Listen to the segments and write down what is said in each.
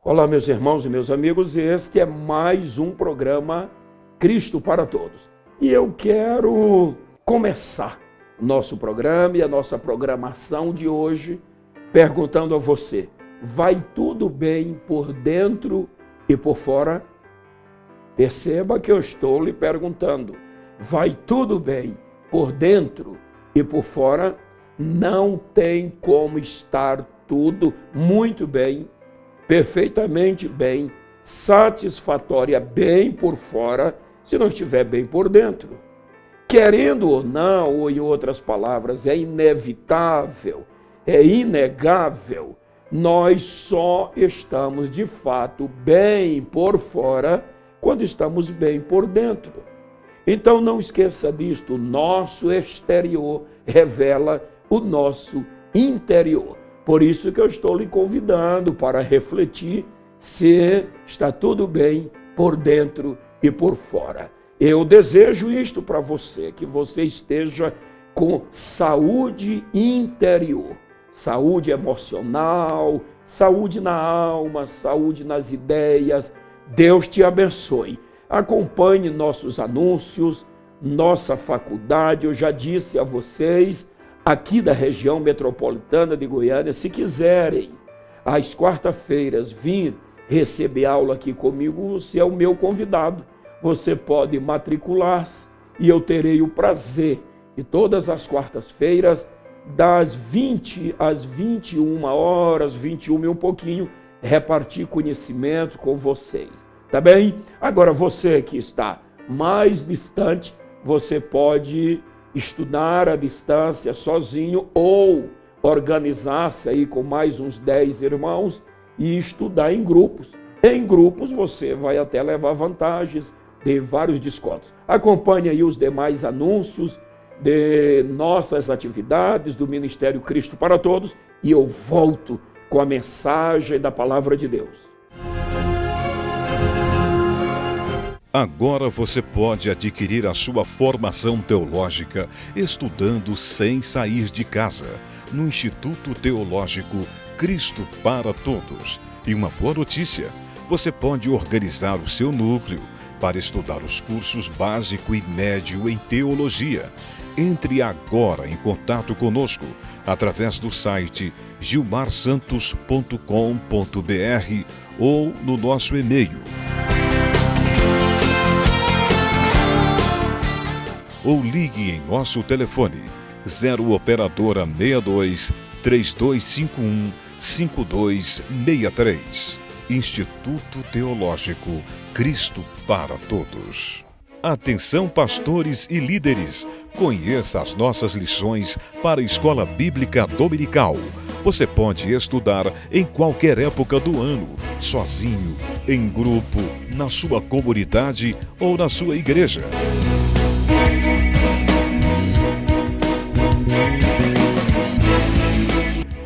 Olá, meus irmãos e meus amigos, este é mais um programa Cristo para Todos. E eu quero começar o nosso programa e a nossa programação de hoje perguntando a você: vai tudo bem por dentro e por fora? Perceba que eu estou lhe perguntando: vai tudo bem por dentro e por fora? Não tem como estar tudo muito bem, perfeitamente bem, satisfatória bem por fora, se não estiver bem por dentro. Querendo ou não, ou em outras palavras, é inevitável, é inegável, nós só estamos de fato bem por fora quando estamos bem por dentro. Então não esqueça disto, o nosso exterior revela o nosso interior. Por isso que eu estou lhe convidando para refletir se está tudo bem por dentro e por fora. Eu desejo isto para você, que você esteja com saúde interior, saúde emocional, saúde na alma, saúde nas ideias. Deus te abençoe. Acompanhe nossos anúncios, nossa faculdade. Eu já disse a vocês, aqui da região metropolitana de Goiânia, se quiserem, às quarta-feiras, vir receber aula aqui comigo, você é o meu convidado. Você pode matricular-se e eu terei o prazer de todas as quartas-feiras, das 20 às 21 horas, 21 e um pouquinho, repartir conhecimento com vocês. Tá bem? Agora, você que está mais distante, você pode estudar à distância sozinho ou organizar-se aí com mais uns 10 irmãos e estudar em grupos. Em grupos você vai até levar vantagens de vários descontos. Acompanhe aí os demais anúncios de nossas atividades do Ministério Cristo para Todos e eu volto com a mensagem da Palavra de Deus. Agora você pode adquirir a sua formação teológica estudando sem sair de casa, no Instituto Teológico Cristo para Todos. E uma boa notícia: você pode organizar o seu núcleo para estudar os cursos básico e médio em teologia. Entre agora em contato conosco através do site gilmarsantos.com.br ou no nosso e-mail. Ou ligue em nosso telefone 0 operadora 62 3251 5263. Instituto Teológico Cristo para Todos. Atenção, pastores e líderes! Conheça as nossas lições para a Escola Bíblica Dominical. Você pode estudar em qualquer época do ano, sozinho, em grupo, na sua comunidade ou na sua igreja.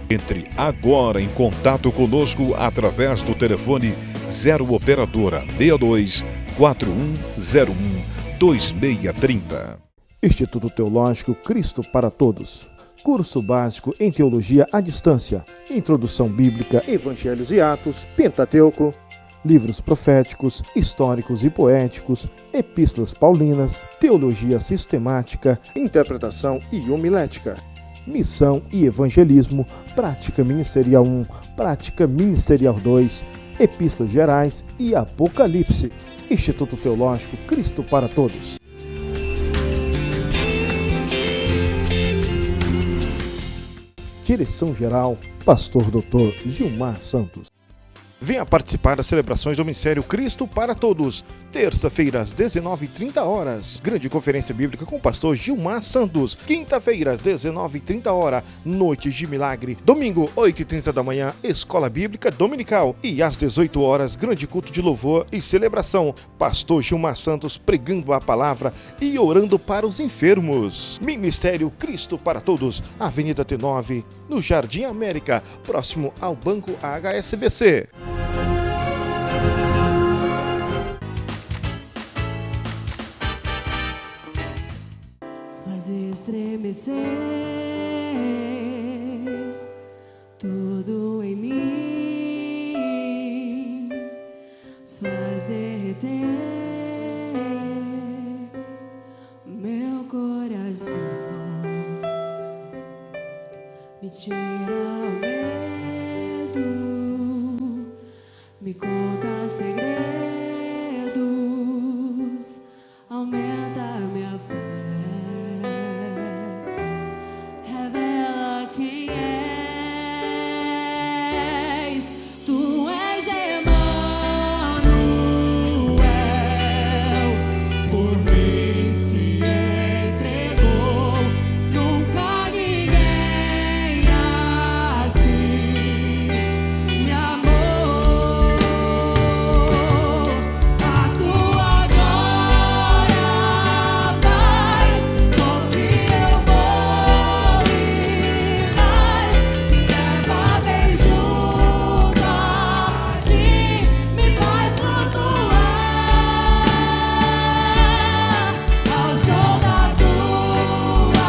Entre agora em contato conosco através do telefone 0 operadora 62 4101 2630. Instituto Teológico Cristo para Todos. Curso básico em teologia à distância. Introdução bíblica, Evangelhos e Atos, Pentateuco, livros proféticos, históricos e poéticos, epístolas paulinas, teologia sistemática, interpretação e homilética. Missão e evangelismo, prática ministerial 1, prática ministerial 2, epístolas gerais e apocalipse. Instituto Teológico Cristo para Todos. Direção-geral, Pastor Dr. Gilmar Santos. Venha participar das celebrações do Ministério Cristo para Todos. Terça-feira, às 19h30, grande conferência bíblica com o pastor Gilmar Santos. Quinta-feira, às 19h30, noite de milagre. Domingo, 8h30 da manhã, escola bíblica dominical. E às 18h, grande culto de louvor e celebração. Pastor Gilmar Santos pregando a palavra e orando para os enfermos. Ministério Cristo para Todos, Avenida T9, no Jardim América, próximo ao Banco HSBC. Faz estremecer tudo em mim. derreter meu coração, me tira o medo, me conta segredos, aumenta a minha fé, revela quem és. Tu és Emanuel, por mim se entregou, nunca ninguém assim me amou. A tua glória faz com que eu voe mais, me leva bem junto a ti, me faz flutuar ao som da tua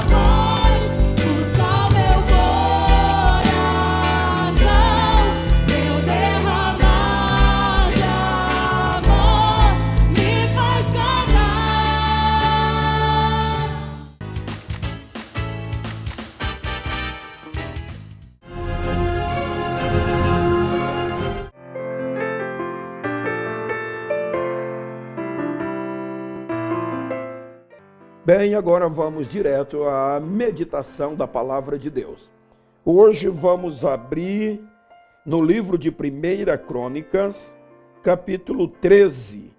voz, pulsa meu coração, meu derramar de amor me faz cantar. Bem, agora vamos direto à meditação da palavra de Deus. Hoje vamos abrir no livro de 1 Crônicas, capítulo 13,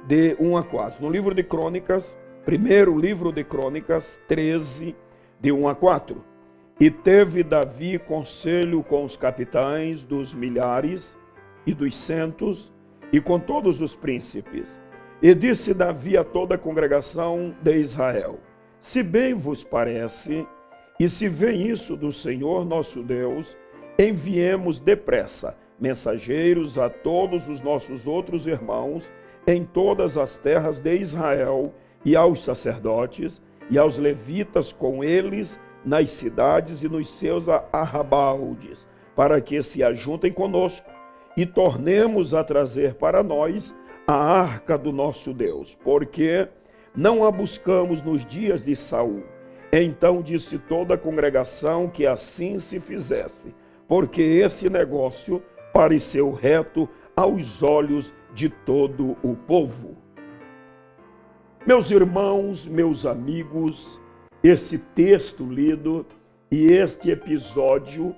de 1 a 4. No livro de Crônicas, primeiro livro de Crônicas, 13, de 1 a 4. E teve Davi conselho com os capitães dos milhares e dos centos, e com todos os príncipes. E disse Davi a toda a congregação de Israel: se bem vos parece, e se vem isso do Senhor nosso Deus, enviemos depressa mensageiros a todos os nossos outros irmãos em todas as terras de Israel, e aos sacerdotes e aos levitas com eles nas cidades e nos seus arrabaldes, para que se ajuntem conosco e tornemos a trazer para nós a arca do nosso Deus, porque não a buscamos nos dias de Saul. Então disse toda a congregação que assim se fizesse, porque esse negócio pareceu reto aos olhos de todo o povo. Meus irmãos, meus amigos, esse texto lido e este episódio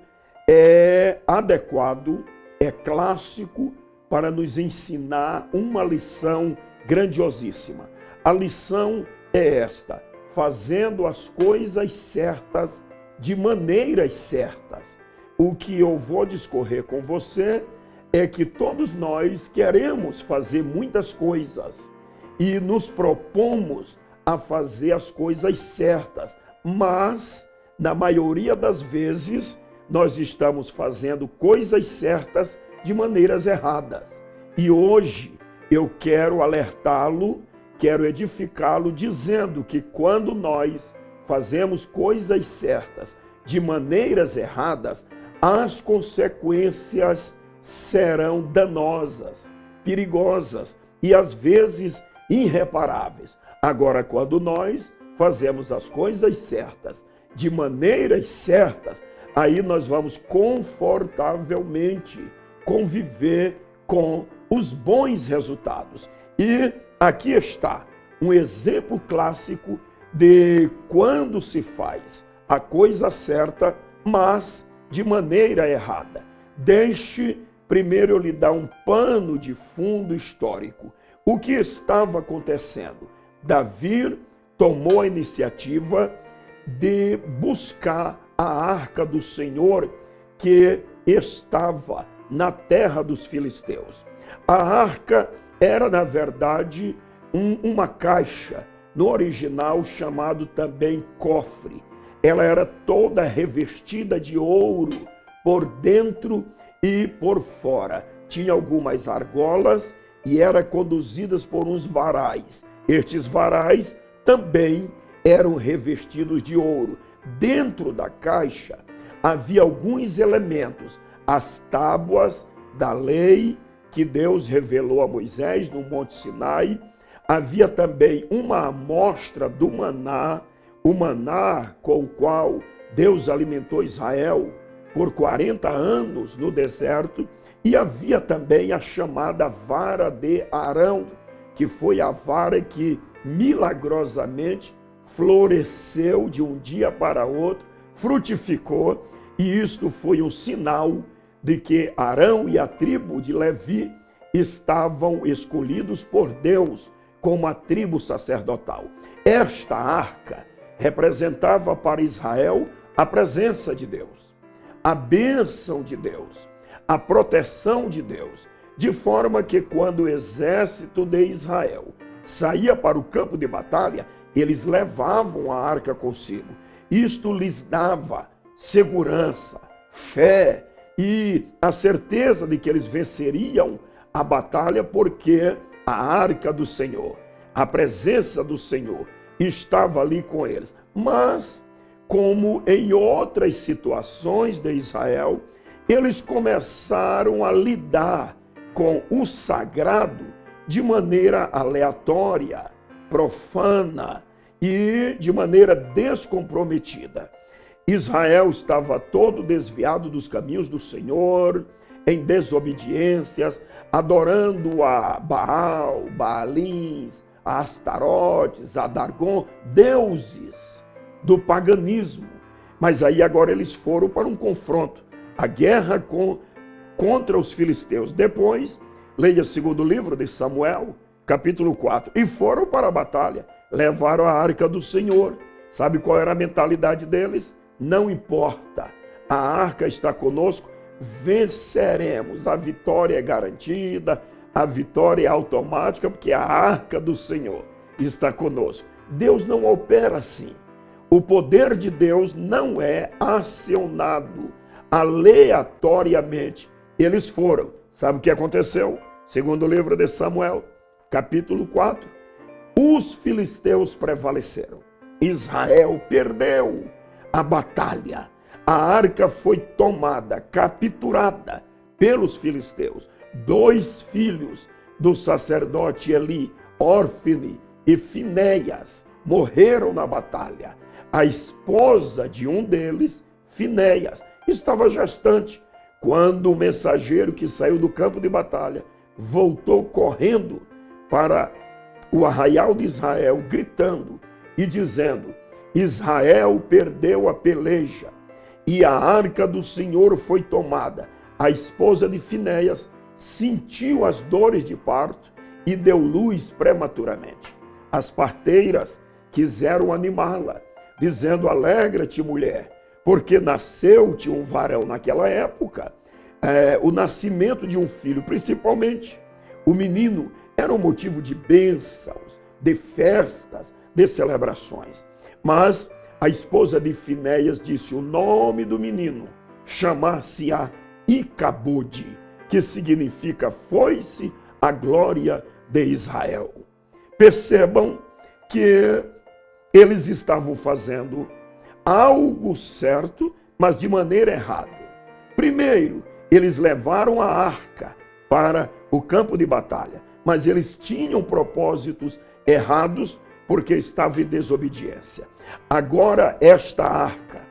é adequado, é clássico, para nos ensinar uma lição grandiosíssima. A lição é esta: fazendo as coisas certas de maneiras certas. O que eu vou discorrer com você é que todos nós queremos fazer muitas coisas e nos propomos a fazer as coisas certas, mas na maioria das vezes nós estamos fazendo coisas certas de maneiras erradas. E hoje eu quero alertá-lo, quero edificá-lo, dizendo que quando nós fazemos coisas certas de maneiras erradas, as consequências serão danosas, perigosas e às vezes irreparáveis. Agora, quando nós fazemos as coisas certas de maneiras certas, aí nós vamos confortavelmente conviver com os bons resultados. E aqui está um exemplo clássico de quando se faz a coisa certa, mas de maneira errada. Deixe primeiro eu lhe dar um pano de fundo histórico. O que estava acontecendo? Davi tomou a iniciativa de buscar a arca do Senhor que estava na terra dos filisteus. A arca era, na verdade, uma caixa, no original chamado também cofre. Ela era toda revestida de ouro por dentro e por fora. Tinha algumas argolas e era conduzidas por uns varais. Estes varais também eram revestidos de ouro. Dentro da caixa havia alguns elementos: as tábuas da lei que Deus revelou a Moisés no Monte Sinai. Havia também uma amostra do maná, o maná com o qual Deus alimentou Israel por 40 anos no deserto. E havia também a chamada vara de Arão, que foi a vara que milagrosamente floresceu de um dia para outro, frutificou, e isto foi um sinal de que Arão e a tribo de Levi estavam escolhidos por Deus como a tribo sacerdotal. Esta arca representava para Israel a presença de Deus, a bênção de Deus, a proteção de Deus, de forma que quando o exército de Israel saía para o campo de batalha, eles levavam a arca consigo. Isto lhes dava segurança, fé e a certeza de que eles venceriam a batalha, porque a arca do Senhor, a presença do Senhor estava ali com eles. Mas, como em outras situações de Israel, eles começaram a lidar com o sagrado de maneira aleatória, profana e de maneira descomprometida. Israel estava todo desviado dos caminhos do Senhor, em desobediências, adorando a Baal, Baalins, a Astarotes, a Dargon, deuses do paganismo. Mas aí agora eles foram para um confronto, a guerra contra os filisteus. Depois, leia o segundo livro de Samuel, capítulo 4, e foram para a batalha, levaram a arca do Senhor. Sabe qual era a mentalidade deles? Não importa, a arca está conosco, venceremos, a vitória é garantida, a vitória é automática, porque a arca do Senhor está conosco. Deus não opera assim. O poder de Deus não é acionado aleatoriamente. Eles foram. Sabe o que aconteceu? Segundo o livro de Samuel, capítulo 4. Os filisteus prevaleceram. Israel perdeu a batalha. A arca foi tomada, capturada pelos filisteus. 2 filhos do sacerdote Eli, Orfine e Finéias, morreram na batalha. A esposa de um deles, Finéias, estava gestante quando o mensageiro que saiu do campo de batalha voltou correndo para o arraial de Israel, gritando e dizendo: Israel perdeu a peleja e a arca do Senhor foi tomada. A esposa de Finéias sentiu as dores de parto e deu luz prematuramente. As parteiras quiseram animá-la, dizendo: alegra-te, mulher, porque nasceu-te um varão. Naquela época, o nascimento de um filho, principalmente o menino, era um motivo de bênçãos, de festas, de celebrações. Mas a esposa de Finéias disse: o nome do menino chamar-se-á Icabode, que significa foi-se a glória de Israel. Percebam que eles estavam fazendo algo certo, mas de maneira errada. Primeiro, eles levaram a arca para o campo de batalha, mas eles tinham propósitos errados porque estavam em desobediência. Agora, esta arca,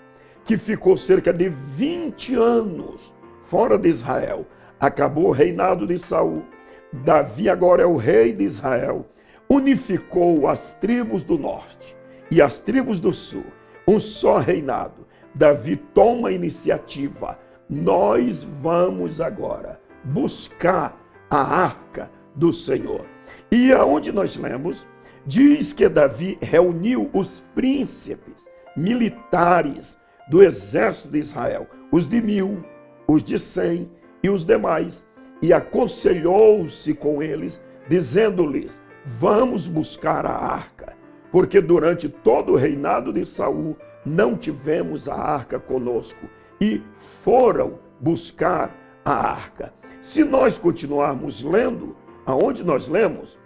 que ficou cerca de 20 anos fora de Israel, acabou o reinado de Saul. Davi agora é o rei de Israel, unificou as tribos do norte e as tribos do sul, um só reinado. Davi toma a iniciativa: nós vamos agora buscar a arca do Senhor. E aonde nós lemos, diz que Davi reuniu os príncipes militares do exército de Israel, os de 1000, os de 100 e os demais, e aconselhou-se com eles, dizendo-lhes: vamos buscar a arca, porque durante todo o reinado de Saul não tivemos a arca conosco. E foram buscar a arca. Se nós continuarmos lendo, aonde nós lemos,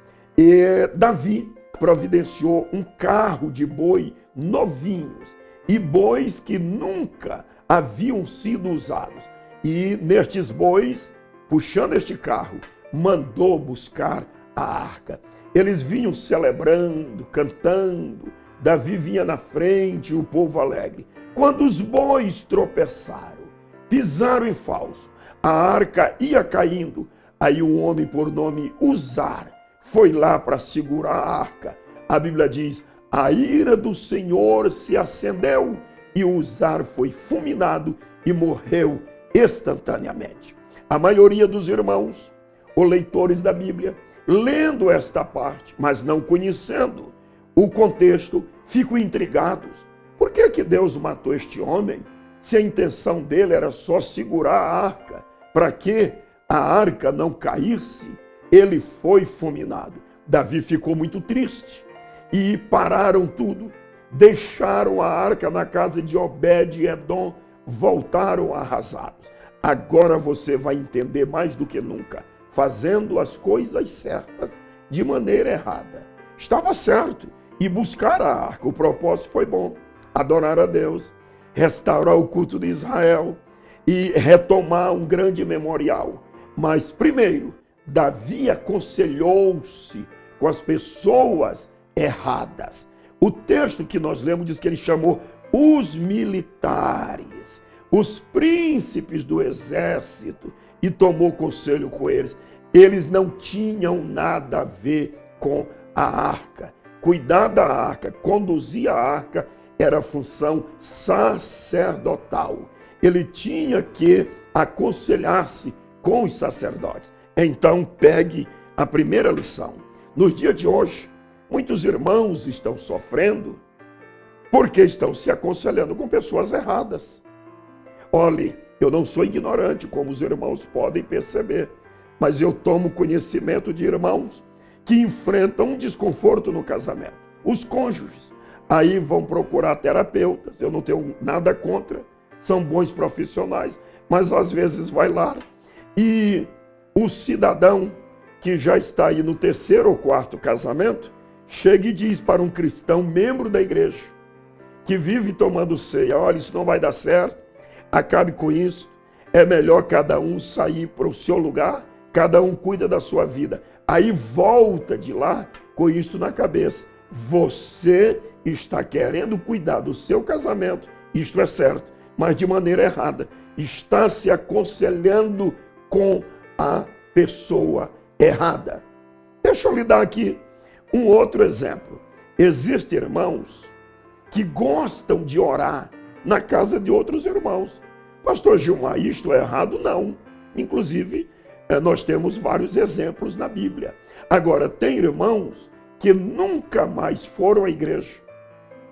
Davi providenciou um carro de boi novinhos e bois que nunca haviam sido usados. E nestes bois, puxando este carro, mandou buscar a arca. Eles vinham celebrando, cantando, Davi vinha na frente, o povo alegre. Quando os bois tropeçaram, pisaram em falso, a arca ia caindo, aí um homem por nome Uzar foi lá para segurar a arca. A Bíblia diz, a ira do Senhor se acendeu e Uzar foi fulminado e morreu instantaneamente. A maioria dos irmãos, ou leitores da Bíblia, lendo esta parte, mas não conhecendo o contexto, ficam intrigados. Por que que Deus matou este homem? Se a intenção dele era só segurar a arca, para que a arca não caísse, ele foi fulminado. Davi ficou muito triste e pararam tudo, deixaram a arca na casa de Obed-Edom, voltaram arrasados. Agora você vai entender mais do que nunca, fazendo as coisas certas de maneira errada. Estava certo e buscar a arca, o propósito foi bom, adorar a Deus, restaurar o culto de Israel e retomar um grande memorial. Mas primeiro, Davi aconselhou-se com as pessoas erradas. O texto que nós lemos diz que ele chamou os militares, os príncipes do exército, e tomou conselho com eles. Eles não tinham nada a ver com a arca. Cuidar da arca, conduzir a arca, era função sacerdotal. Ele tinha que aconselhar-se com os sacerdotes. Então, pegue a primeira lição. Nos dias de hoje, muitos irmãos estão sofrendo porque estão se aconselhando com pessoas erradas. Olhe, eu não sou ignorante, como os irmãos podem perceber, mas eu tomo conhecimento de irmãos que enfrentam um desconforto no casamento. Os cônjuges aí vão procurar terapeutas, eu não tenho nada contra, são bons profissionais, mas às vezes vai lá e o cidadão que já está aí no 3º ou 4º casamento, chega e diz para um cristão, membro da igreja, que vive tomando ceia, olha, isso não vai dar certo, acabe com isso, é melhor cada um sair para o seu lugar, cada um cuida da sua vida. Aí volta de lá com isso na cabeça. Você está querendo cuidar do seu casamento, isto é certo, mas de maneira errada. Está se aconselhando com a pessoa errada. Deixa eu lhe dar aqui um outro exemplo. Existem irmãos que gostam de orar na casa de outros irmãos. Pastor Gilmar, isto é errado? Não. Inclusive, nós temos vários exemplos na Bíblia. Agora, tem irmãos que nunca mais foram à igreja.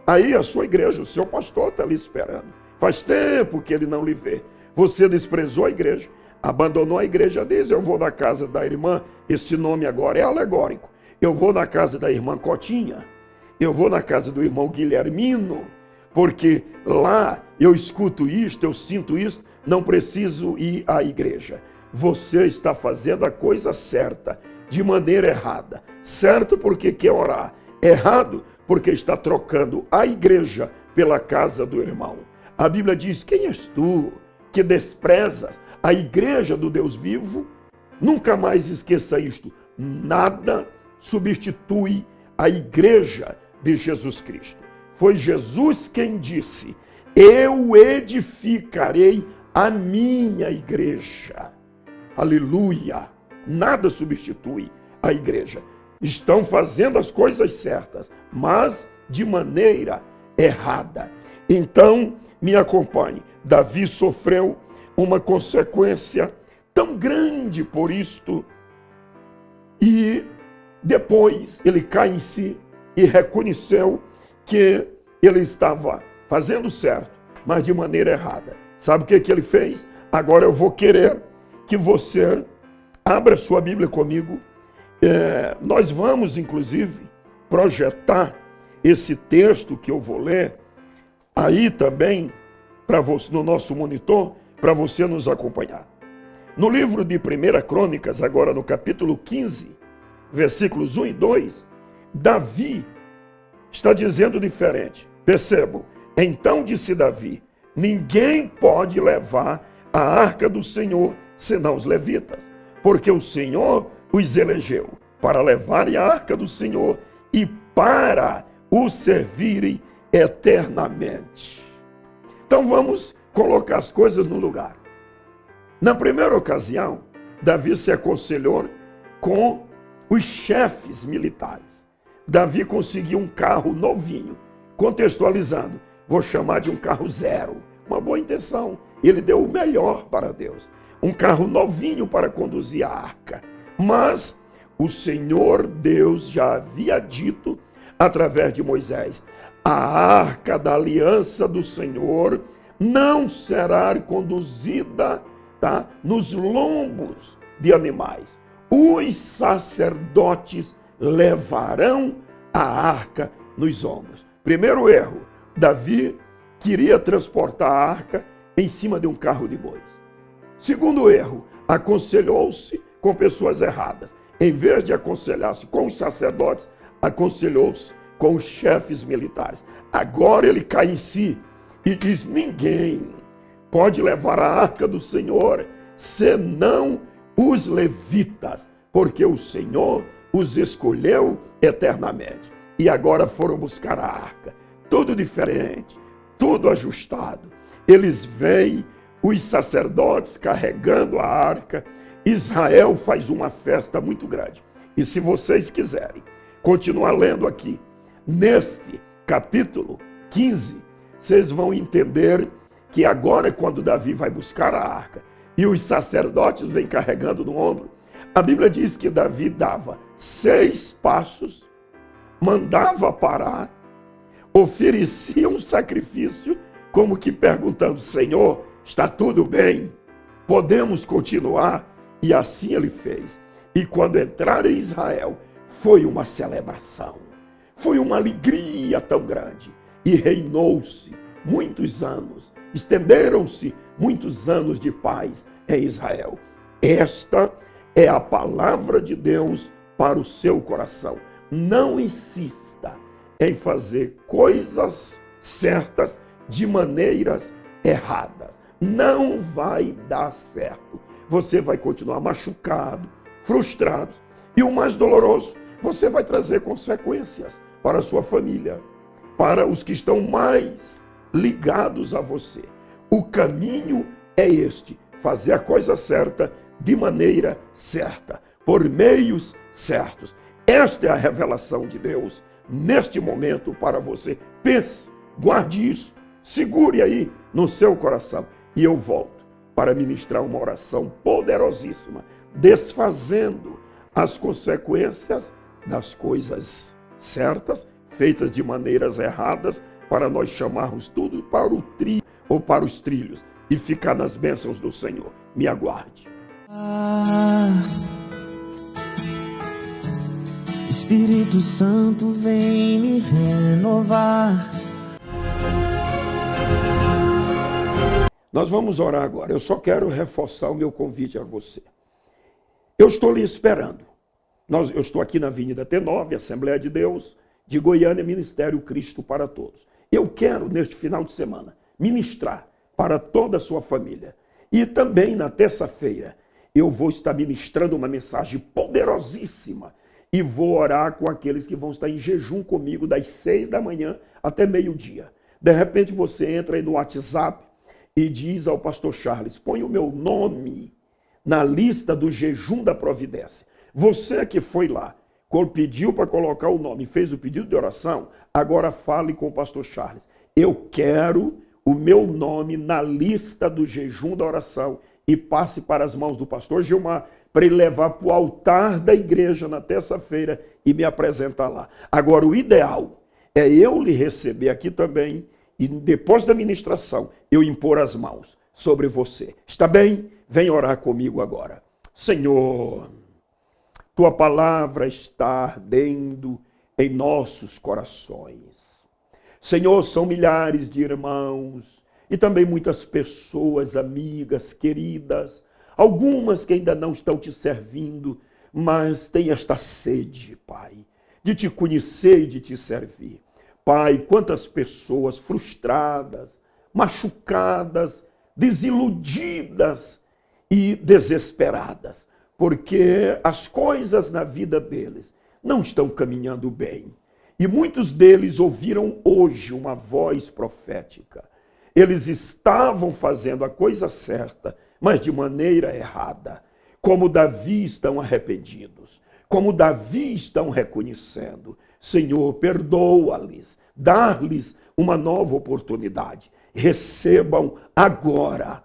Aí a sua igreja, o seu pastor está ali esperando. Faz tempo que ele não lhe vê. Você desprezou a igreja, abandonou a igreja, diz, eu vou na casa da irmã, esse nome agora é alegórico. Eu vou na casa da irmã Cotinha, eu vou na casa do irmão Guilhermino, porque lá eu escuto isto, eu sinto isso, não preciso ir à igreja. Você está fazendo a coisa certa, de maneira errada. Certo porque quer orar, errado porque está trocando a igreja pela casa do irmão. A Bíblia diz, quem és tu que desprezas a igreja do Deus vivo? Nunca mais esqueça isto, nada substitui a igreja de Jesus Cristo. Foi Jesus quem disse, eu edificarei a minha igreja. Aleluia! Nada substitui a igreja. Estão fazendo as coisas certas, mas de maneira errada. Então, me acompanhe. Davi sofreu uma consequência tão grande por isto, e depois ele cai em si e reconheceu que ele estava fazendo certo, mas de maneira errada. Sabe o que ele fez? Agora eu vou querer que você abra sua Bíblia comigo. Nós vamos, inclusive, projetar esse texto que eu vou ler aí também para você, no nosso monitor, para você nos acompanhar. No livro de 1 Crônicas, agora no capítulo 15, versículos 1 e 2, Davi está dizendo diferente. Percebam, então disse Davi, ninguém pode levar a arca do Senhor senão os levitas. porque o Senhor os elegeu para levarem a arca do Senhor e para o servirem eternamente. Então vamos colocar as coisas no lugar. Na primeira ocasião, Davi se aconselhou com os chefes militares. Davi conseguiu um carro novinho, contextualizando, vou chamar de um carro zero, uma boa intenção. Ele deu o melhor para Deus, um carro novinho para conduzir a arca. Mas o Senhor Deus já havia dito, através de Moisés, a arca da aliança do Senhor não será conduzida, nos lombos de animais. Os sacerdotes levarão a arca nos ombros. Primeiro erro, Davi queria transportar a arca em cima de um carro de bois. Segundo erro, aconselhou-se com pessoas erradas. Em vez de aconselhar-se com os sacerdotes, aconselhou-se com os chefes militares. Agora ele cai em si e diz: ninguém pode levar a arca do Senhor senão os levitas, porque o Senhor os escolheu eternamente. E agora foram buscar a arca. Tudo diferente, tudo ajustado. Eles veem os sacerdotes carregando a arca. Israel faz uma festa muito grande. E se vocês quiserem continuar lendo aqui, neste capítulo 15, vocês vão entender que agora, quando Davi vai buscar a arca e os sacerdotes vêm carregando no ombro, a Bíblia diz que Davi dava 6 passos, mandava parar, oferecia um sacrifício, como que perguntando: Senhor, está tudo bem? Podemos continuar? E assim ele fez. E quando entraram em Israel, foi uma celebração, foi uma alegria tão grande. E reinou-se muitos anos, estenderam-se muitos anos de paz em Israel. Esta é a palavra de Deus para o seu coração. Não insista em fazer coisas certas de maneiras erradas. Não vai dar certo. Você vai continuar machucado, frustrado. E o mais doloroso, você vai trazer consequências para a sua família, para os que estão mais ligados a você. O caminho é este: fazer a coisa certa de maneira certa, por meios certos. Esta é a revelação de Deus neste momento para você. Pense, guarde isso, segure aí no seu coração. E eu volto para ministrar uma oração poderosíssima, desfazendo as consequências das coisas certas, feitas de maneiras erradas, para nós chamarmos tudo para o trilho ou para os trilhos e ficar nas bênçãos do Senhor. Me aguarde. Espírito Santo, vem me renovar. Nós vamos orar agora. Eu só quero reforçar o meu convite a você. Eu estou lhe esperando. Eu estou aqui na Avenida T9, Assembleia de Deus, de Goiânia, Ministério Cristo para Todos. Eu quero, neste final de semana, ministrar para toda a sua família. E também na terça-feira, eu vou estar ministrando uma mensagem poderosíssima e vou orar com aqueles que vão estar em jejum comigo das 6 da manhã até meio-dia. De repente você entra aí no WhatsApp e diz ao pastor Charles: põe o meu nome na lista do jejum da providência. Você que foi lá, pediu para colocar o nome, fez o pedido de oração, agora fale com o pastor Charles: eu quero o meu nome na lista do jejum da oração, e passe para as mãos do pastor Gilmar, para ele levar para o altar da igreja na terça-feira e me apresentar lá. Agora, o ideal é eu lhe receber aqui também, e depois da ministração, eu impor as mãos sobre você. Está bem? Vem orar comigo agora. Senhor, tua palavra está ardendo em nossos corações. Senhor, são milhares de irmãos e também muitas pessoas, amigas, queridas, algumas que ainda não estão te servindo, mas têm esta sede, Pai, de te conhecer e de te servir. Pai, quantas pessoas frustradas, machucadas, desiludidas e desesperadas, porque as coisas na vida deles não estão caminhando bem. E muitos deles ouviram hoje uma voz profética. Eles estavam fazendo a coisa certa, mas de maneira errada. Como Davi estão arrependidos. Como Davi estão reconhecendo. Senhor, perdoa-lhes. Dá-lhes uma nova oportunidade. Recebam agora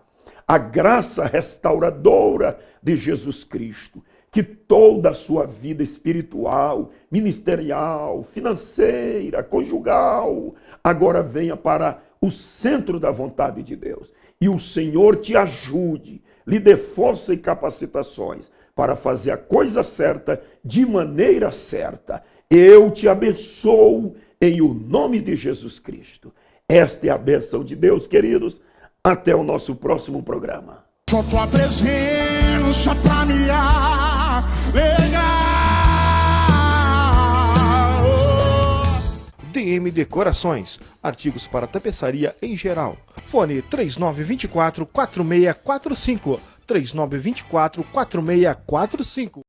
a graça restauradora de Jesus Cristo. Que toda a sua vida espiritual, ministerial, financeira, conjugal, agora venha para o centro da vontade de Deus. E o Senhor te ajude, lhe dê força e capacitações para fazer a coisa certa de maneira certa. Eu te abençoo em o nome de Jesus Cristo. Esta é a bênção de Deus, queridos. Até o nosso próximo programa. Só tua presença pra me alegrar. DM Decorações, artigos para tapeçaria em geral. Fone 3924-4645, 3924-4645.